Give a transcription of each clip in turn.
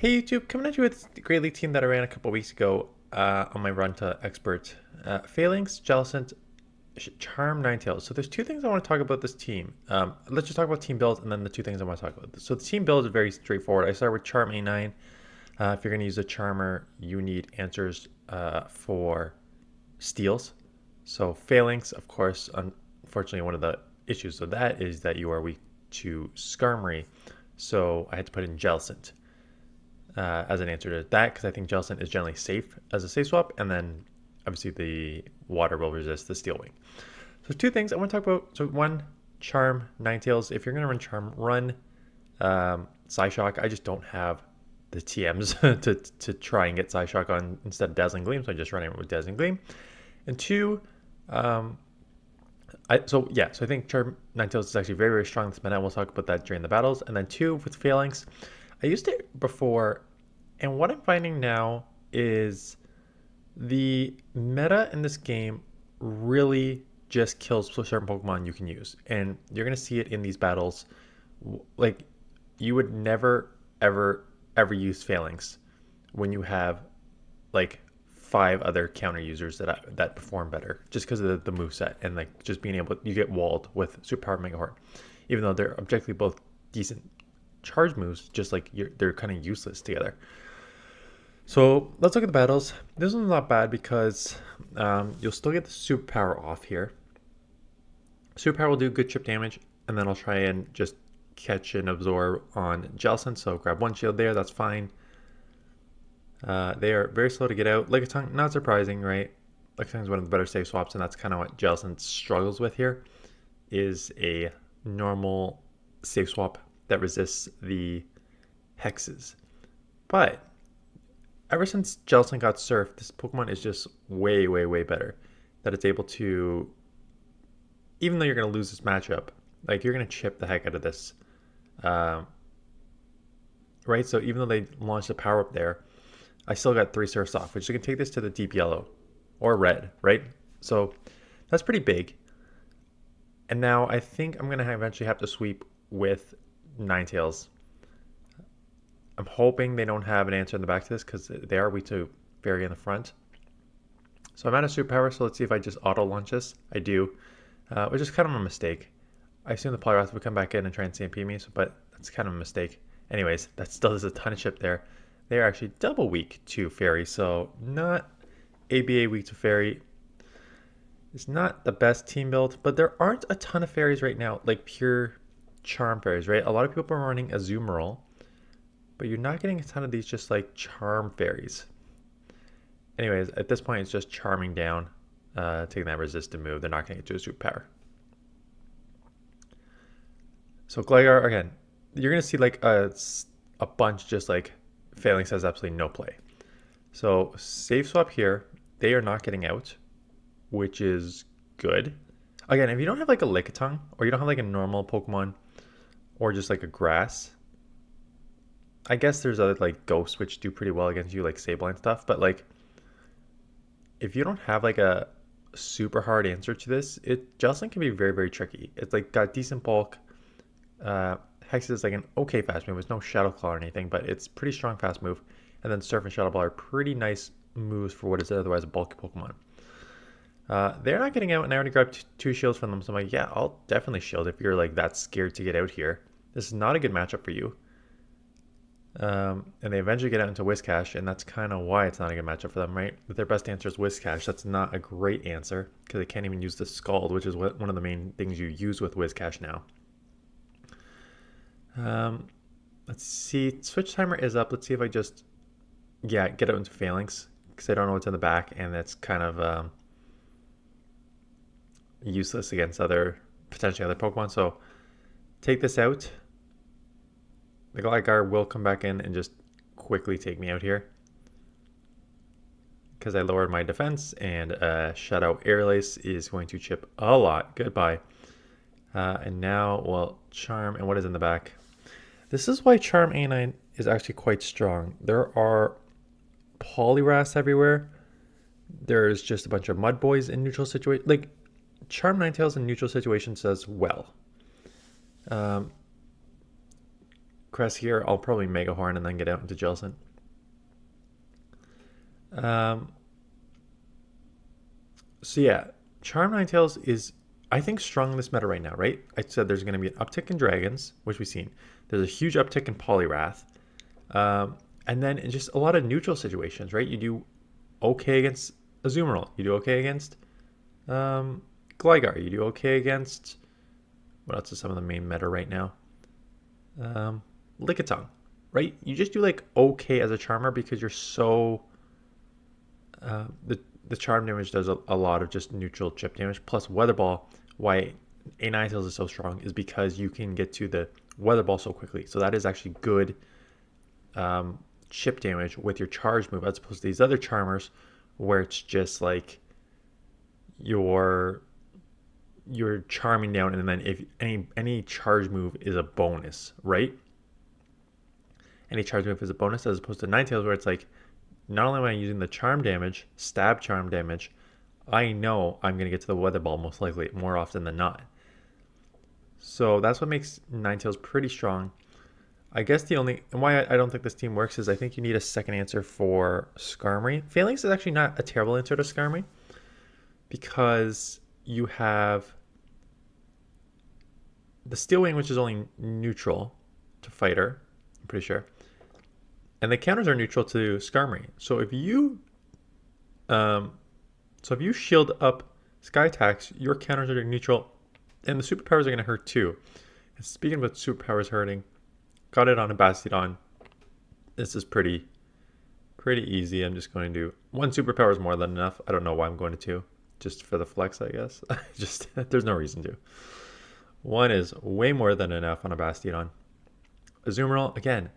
Hey YouTube, coming at you with the Great League team that I ran a couple weeks ago on my run to expert. Falinks, Jellicent, Charm, Ninetales. So there's two things I want to talk about this team. Let's just talk about team build and then the two things I want to talk about. So the team build is very straightforward. I start with Charm A9. If you're going to use a Charmer, you need answers for steals. So Falinks, of course, unfortunately one of the issues with that is that you are weak to Skarmory. So I had to put in Jellicent as an answer to that because I think Jellicent is generally safe as a safe swap, and then obviously the water will resist the Steel Wing. So two things I want to talk about. So one, Charm, Ninetales. If you're going to run Charm, run Psyshock. I just don't have the TMs to try and get Psyshock on instead of Dazzling Gleam, so I just run it with Dazzling Gleam. And two, so I think Charm Ninetales is actually very, very strong this meta. We'll talk about that during the battles. And then two, with Phalanx, I used it before, and what I'm finding now is the meta in this game really just kills certain Pokemon you can use. And you're going to see it in these battles. Like, you would never, ever, ever use Phalanx when you have, like, 5 other counter users that perform better just because of the moveset and like just being able you get walled with Superpower Mega Horn, even though they're objectively both decent charge moves, just like they're kind of useless together. So let's look at the battles. This one's not bad because you'll still get the Superpower off here. Superpower will do good chip damage, and then I'll try and just catch and absorb on Jellicent, so grab one shield there, that's fine. They are very slow to get out. Lickitung, not surprising, right? Lickitung is one of the better safe swaps, and that's kind of what Jellicent struggles with here, is a normal safe swap that resists the hexes. But ever since Jellicent got Surf, this Pokemon is just way, way, way better. That it's able to, even though you're going to lose this matchup, like you're going to chip the heck out of this. Right? So even though they launched a power up there, I still got 3 Surfs off, which you can take this to the deep yellow or red, right? So that's pretty big. And now I think I'm going to eventually have to sweep with Ninetales. I'm hoping they don't have an answer in the back to this because they are weak to Fairy in the front. So I'm out of Superpower, so let's see if I just auto launch this. I do, which is kind of a mistake. I assume the Poliwrath would come back in and try and CMP me, but that's kind of a mistake. Anyways, that still does a ton of chip there. They are actually double weak to Fairy, so not ABA weak to Fairy. It's not the best team build, but there aren't a ton of Fairies right now, like pure Charm Fairies, right? A lot of people are running Azumarill, but you're not getting a ton of these just like Charm Fairies. Anyways, at this point, it's just Charming down, taking that resistant move. They're not going to get to a Superpower. So Gligar, again, you're going to see like a bunch just like Phalanx has absolutely no play. So safe swap here. They are not getting out, which is good. Again, if you don't have like a Lickitung, or you don't have like a normal Pokemon, or just like a grass, I guess there's other like ghosts which do pretty well against you, like Sableye stuff. But like, if you don't have like a super hard answer to this, Jellicent can be very, very tricky. It's like got decent bulk. Hex is like an okay fast move. It's no Shadow Claw or anything, but it's pretty strong fast move. And then Surf and Shadow Ball are pretty nice moves for what is otherwise a bulky Pokemon. They're not getting out, and I already grabbed 2 shields from them, so I'm like, yeah, I'll definitely shield if you're like that scared to get out here. This is not a good matchup for you. And they eventually get out into Whiscash, and that's kind of why it's not a good matchup for them, right? If their best answer is Whiscash, that's not a great answer, because they can't even use the Scald, which is one of the main things you use with Whiscash now. Let's see, switch timer is up. Let's see if I just get out into Phalanx, because I don't know what's in the back, and that's kind of useless against potentially other Pokemon. So take this out. The Gligar will come back in and just quickly take me out here, because I lowered my defense, and Shadow Air Lace is going to chip a lot. Goodbye. And now, well, Charm, and what is in the back? This is why Charm A9 is actually quite strong. There are Poliwraths everywhere. There's just a bunch of Mud Boys in neutral situations. Like, Charm Ninetales in neutral situations does well. Crest here, I'll probably Mega Horn and then get out into Jellicent. So yeah, Charm Ninetales is, I think, strong in this meta right now, right? I said there's going to be an uptick in Dragons, which we've seen. There's a huge uptick in Poliwrath. And then in just a lot of neutral situations, right? You do okay against Azumarill. You do okay against Gligar. You do okay against, what else is some of the main meta right now? Lickitung, right? You just do like okay as a Charmer because you're so... the charm damage does a lot of just neutral chip damage. Plus Weather Ball, why a Ninetales is so strong is because you can get to the Weather Ball so quickly. So that is actually good chip damage with your charge move, as opposed to these other Charmers where it's just like you're charming down, and then if any charge move is a bonus, right? Any charge move is a bonus, as opposed to Ninetales where it's like, not only am I using the charm damage, stab charm damage, I know I'm going to get to the Weather Ball most likely, more often than not. So that's what makes Ninetales pretty strong. I guess the only, and why I don't think this team works is I think you need a second answer for Skarmory. Falinks is actually not a terrible answer to Skarmory, because you have the Steel Wing, which is only neutral to Fighter, I'm pretty sure. And the counters are neutral to Skarmory. So if you shield up Sky attacks, your counters are neutral, and the superpowers are going to hurt too. And speaking about superpowers hurting, got it on a Bastiodon. This is pretty easy. I'm just going to do one superpower is more than enough. I don't know why I'm going to two, just for the flex, I guess. Just there's no reason to. One is way more than enough on a Bastiodon. Azumarill again.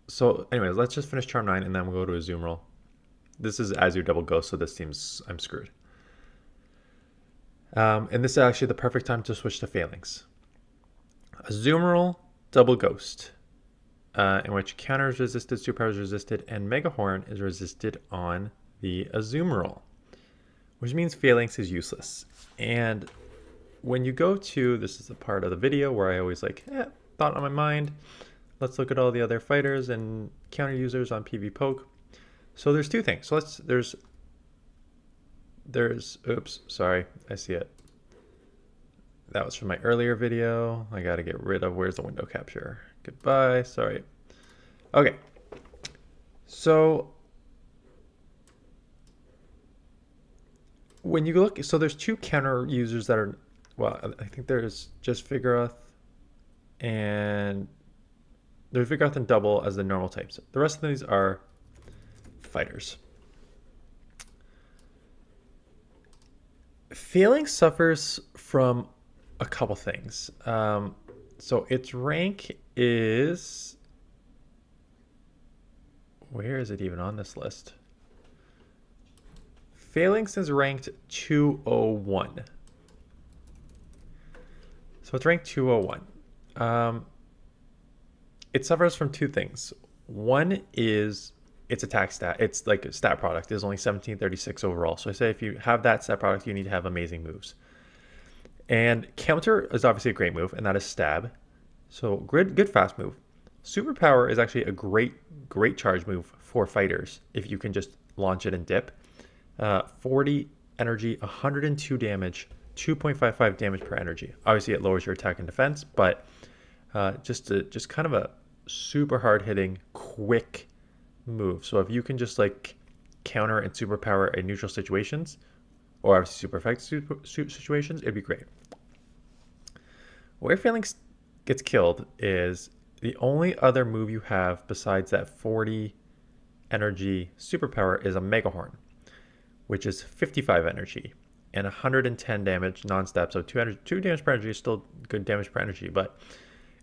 So anyways, let's just finish Charm 9 and then we'll go to Azumarill. This is Azure Double Ghost, so this team's, I'm screwed. And this is actually the perfect time to switch to Falinks. Azumarill Double Ghost, in which counters resisted, superpowers resisted, and Mega Horn is resisted on the Azumarill, which means Falinks is useless. And when you go to, this is the part of the video where I always like, thought on my mind. Let's look at all the other fighters and counter users on PV Poke. So there's two things. So there's, oops, sorry, I see it. That was from my earlier video. I got to get rid of, where's the window capture? Goodbye, sorry. Okay, so when you look, so there's two counter users that are, well, I think there's just Vigoroth and there's Vigoroth and Double as the normal types. The rest of these are fighters. Falinks suffers from a couple things. So its rank is, where is it even on this list? Falinks is ranked 201. So it's ranked 201. It suffers from two things. One is its attack stat. It's like a stat product. It's only 1736 overall. So I say if you have that stat product, you need to have amazing moves. And counter is obviously a great move, and that is stab. So good fast move. Superpower is actually a great charge move for fighters if you can just launch it and dip. 40 energy, 102 damage, 2.55 damage per energy. Obviously it lowers your attack and defense, but just kind of a super hard hitting, quick move. So if you can just like counter and superpower in neutral situations, or obviously super effective situations, it'd be great. Where Falinks gets killed is the only other move you have besides that 40 energy superpower is a Mega Horn, which is 55 energy and 110 damage non-step. So 2 damage per energy is still good damage per energy, but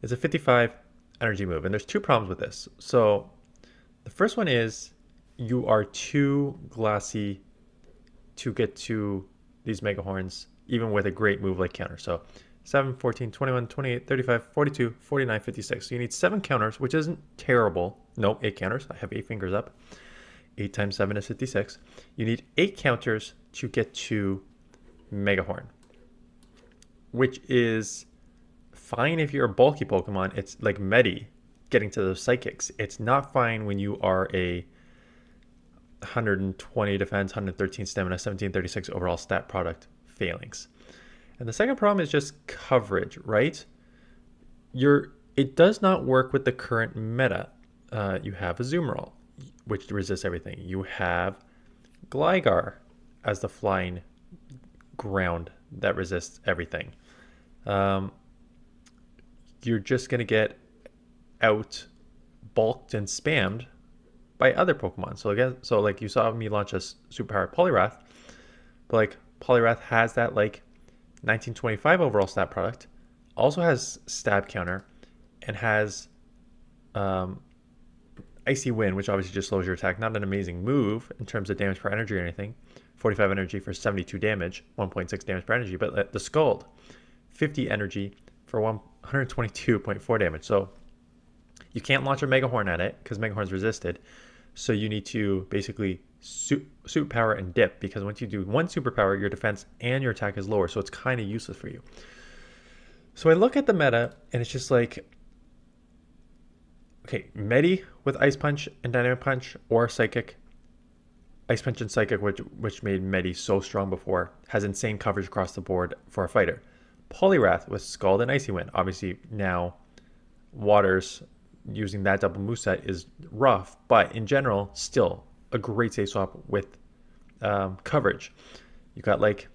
it's a 55 energy move. And there's two problems with this. So the first one is you are too glassy to get to these Mega Horns, even with a great move like counter. So 7, 14, 21, 28, 35, 42, 49, 56. So you need 7 counters, which isn't terrible. No, 8 counters. I have 8 fingers up. 8 times 7 is 56. You need 8 counters to get to Mega Horn, which is fine if you're a bulky Pokemon. It's like Medi, getting to those psychics. It's not fine when you are a 120 defense, 113 stamina, 1736 overall stat product Falinks. And the second problem is just coverage, right? It does not work with the current meta. You have a Azumarill, which resists everything. You have Gligar as the flying ground that resists everything. You're just going to get out bulked and spammed by other Pokemon. So like you saw me launch a superpowered Poliwrath, but like Poliwrath has that like 1925 overall stat product, also has stab counter, and has Icy Wind, which obviously just slows your attack. Not an amazing move in terms of damage per energy or anything. 45 energy for 72 damage, 1.6 damage per energy. But the Scald, 50 energy for 122.4 damage. So you can't launch a Mega Horn at it because Mega Horn's resisted. So you need to basically superpower and dip, because once you do one superpower, your defense and your attack is lower. So it's kind of useless for you. So I look at the meta and it's just like, okay, Medi with Ice Punch and Dynamic Punch, or Psychic. Ice Punch and Psychic, which made Medi so strong before, has insane coverage across the board for a fighter. Poliwrath with Scald and Icy Wind. Obviously now Waters using that double moveset is rough, but in general, still a great safe swap with coverage. You got like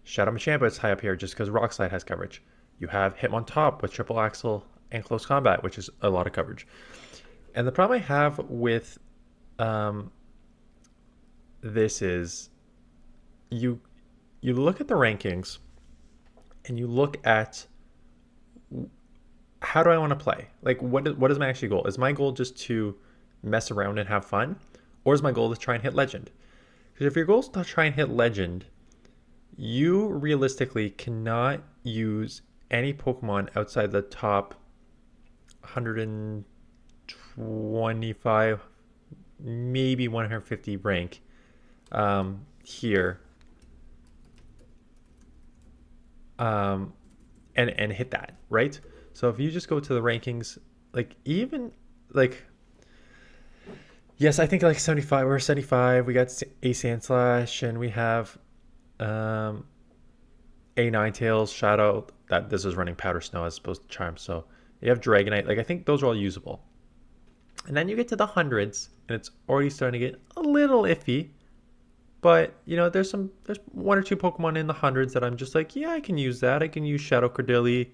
Shadow Machamp is high up here just because Rock Slide has coverage. You have Hitmontop with Triple Axle and Close Combat, which is a lot of coverage. And the problem I have with this is you look at the rankings and you look at how do I want to play? Like what is my actual goal? Is my goal just to mess around and have fun? Or is my goal to try and hit Legend? Because if your goal is to try and hit Legend, you realistically cannot use any Pokemon outside the top 125, maybe 150 rank here, and hit that, right? So if you just go to the rankings, like even like, yes, I think like 75, we're 75, we got a Sandslash, and we have a Ninetales, Shadow, that this is running Powder Snow as opposed to Charm, so you have Dragonite. Like I think those are all usable. And then you get to the hundreds and it's already starting to get a little iffy. But you know, there's one or two Pokemon in the hundreds that I'm just like, yeah, I can use that. I can use Shadow Cordilli.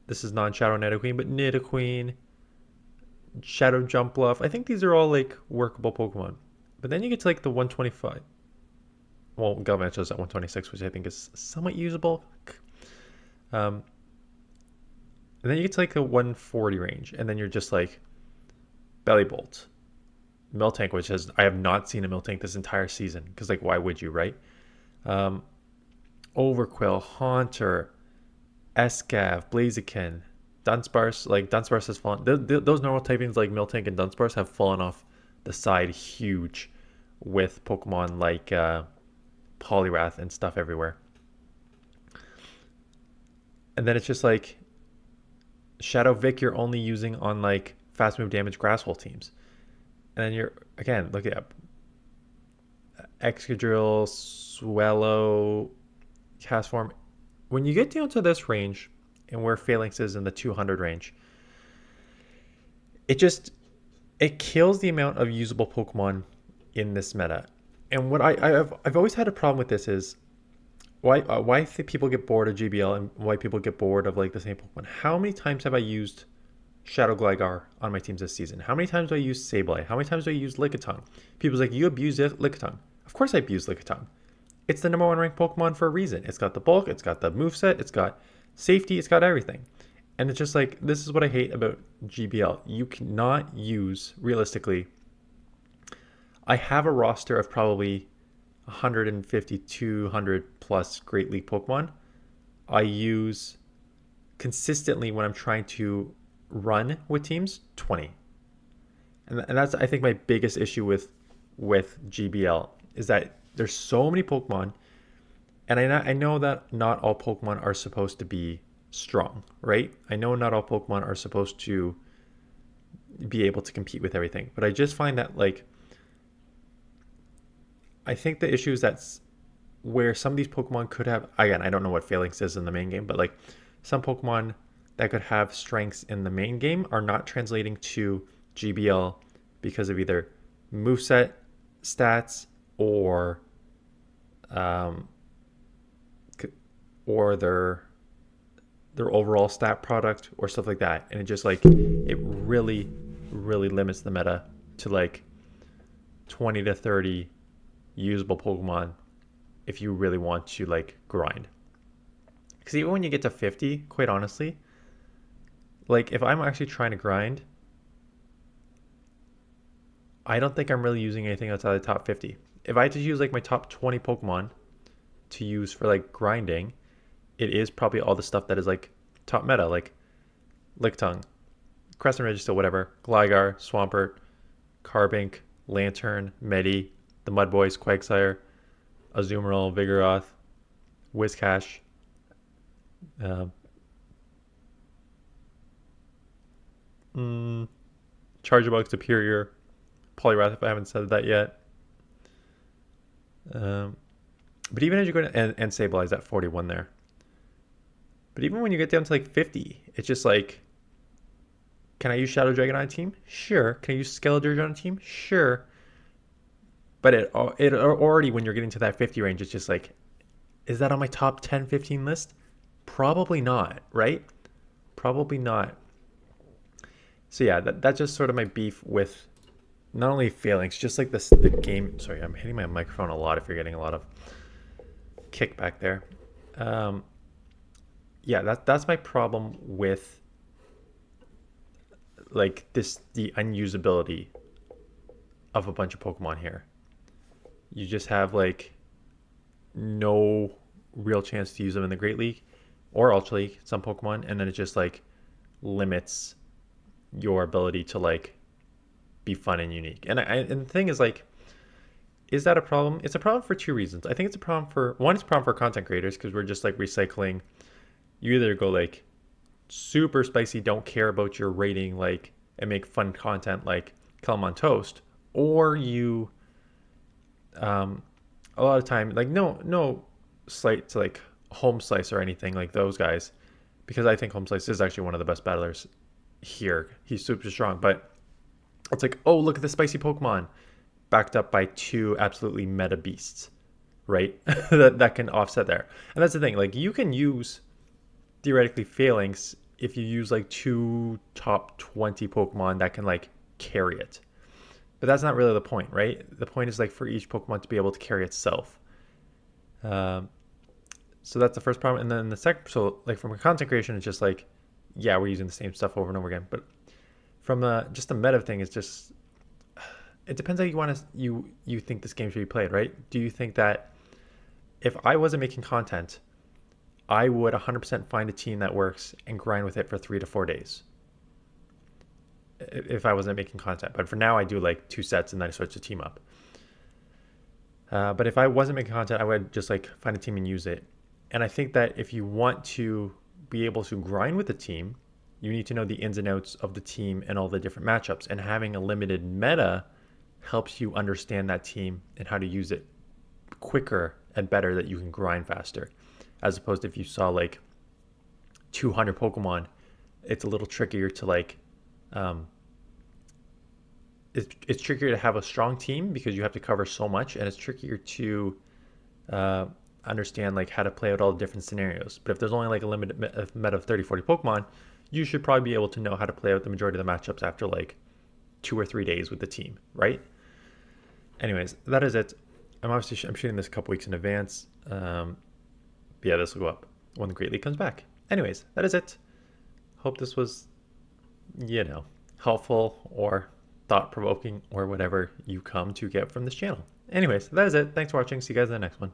This is non-Shadow Nidoqueen, but Nidoqueen, Shadow Jumpluff. I think these are all like workable Pokemon. But then you get to like the 125. Well, Galvantula's at 126, which I think is somewhat usable. And then you get to like the 140 range, and then you're just like Bellybolt, Miltank, which I have not seen a Miltank this entire season, because like why would you, right? Overquill, Haunter, Escav, Blaziken, Dunsparce. Like Dunsparce has fallen. Those normal typings like Miltank and Dunsparce have fallen off the side huge with Pokemon like Poliwrath and stuff everywhere. And then it's just like Shadow Vic you're only using on like fast move damage grass hole teams. And then you're, again, look at Excadrill, Swellow, Castform. When you get down to this range, and where Falinks is in the 200 range, it kills the amount of usable Pokemon in this meta. And what I've always had a problem with this is why people get bored of GBL and why people get bored of like the same Pokemon. How many times have I used Shadow Gligar on my teams this season? How many times do I use Sableye? How many times do I use Lickitung? People's like, you abuse Lickitung. Of course I abuse Lickitung. It's the #1 ranked Pokemon for a reason. It's got the bulk, it's got the moveset, it's got safety, it's got everything. And it's just like, this is what I hate about GBL. You cannot use, realistically, I have a roster of probably 150, 200 plus Great League Pokemon. I use consistently when I'm trying to run with teams 20. And that's, I think, my biggest issue with GBL is that there's so many Pokemon. And I know that not all Pokemon are supposed to be strong, right? I know not all Pokemon are supposed to be able to compete with everything, but I just find that like I think the issue is that's where some of these Pokemon could have, again, I don't know what Falinks is in the main game, but like some Pokemon that could have strengths in the main game are not translating to GBL because of either moveset stats um, or their overall stat product or stuff like that. And it just like it really, really limits the meta to like 20 to 30 usable Pokemon if you really want to like grind. Because even when you get to 50, quite honestly, like if I'm actually trying to grind, I don't think I'm really using anything outside the top 50. If I had to use like my top 20 Pokemon to use for like grinding, it is probably all the stuff that is like top meta, like Lickitung, Crescent Register, whatever, Gligar, Swampert, Carbink, Lantern, Medi, the Mud Boys, Quagsire, Azumarill, Vigoroth, Whiscash, Charjabug, Superior, Poliwrath, if I haven't said that yet. But even as you go to, and Sableye at 41 there. But even when you get down to like 50, it's just like, can I use Shadow Dragon on a team? Sure. Can I use Skeledirge on a team? Sure. But it already, when you're getting to that 50 range, it's just like, is that on my top 10, 15 list? Probably not, right? Probably not. So yeah, that's just sort of my beef with not only Falinks, just like this, the game. Sorry, I'm hitting my microphone a lot if you're getting a lot of kickback there. Yeah, that's my problem with like the unusability of a bunch of Pokemon here. You just have like no real chance to use them in the Great League or Ultra League, some Pokemon, and then it just like limits your ability to like be fun and unique. And the thing is like, is that a problem? It's a problem for two reasons. I think it's a problem for one, it's a problem for content creators because we're just like recycling. You either go like super spicy, don't care about your rating, like, and make fun content like Kill 'em on Toast, or you a lot of time like no slight to like Home Slice or anything like those guys, because I think Home Slice is actually one of the best battlers here. He's super strong, but it's like, oh, look at the spicy Pokemon backed up by two absolutely meta beasts, right? that can offset there. And that's the thing, like you can use theoretically Falinks if you use like two top 20 Pokemon that can like carry it. But that's not really the point, right? The point is like for each Pokemon to be able to carry itself. So that's the first problem. And then the second, so like from a content creation, it's just like, yeah, we're using the same stuff over and over again. But from just the meta thing, it's just, it depends how you want to, you think this game should be played, right? Do you think that if I wasn't making content, I would 100% find a team that works and grind with it for 3 to 4 days if I wasn't making content. But for now, I do like 2 sets and then I switch the team up. But if I wasn't making content, I would just like find a team and use it. And I think that if you want to be able to grind with a team, you need to know the ins and outs of the team and all the different matchups. And having a limited meta helps you understand that team and how to use it quicker and better, that you can grind faster. As opposed to if you saw like 200 Pokemon, it's a little trickier to like, it's trickier to have a strong team because you have to cover so much, and it's trickier to understand like how to play out all the different scenarios. But if there's only like a limited meta of 30, 40 Pokemon, you should probably be able to know how to play out the majority of the matchups after like 2 or 3 days with the team, right? Anyways, that is it. I'm shooting this a couple weeks in advance. But yeah, this will go up when the Great League comes back. Anyways, that is it. Hope this was, helpful or thought-provoking or whatever you come to get from this channel. Anyways, that is it. Thanks for watching. See you guys in the next one.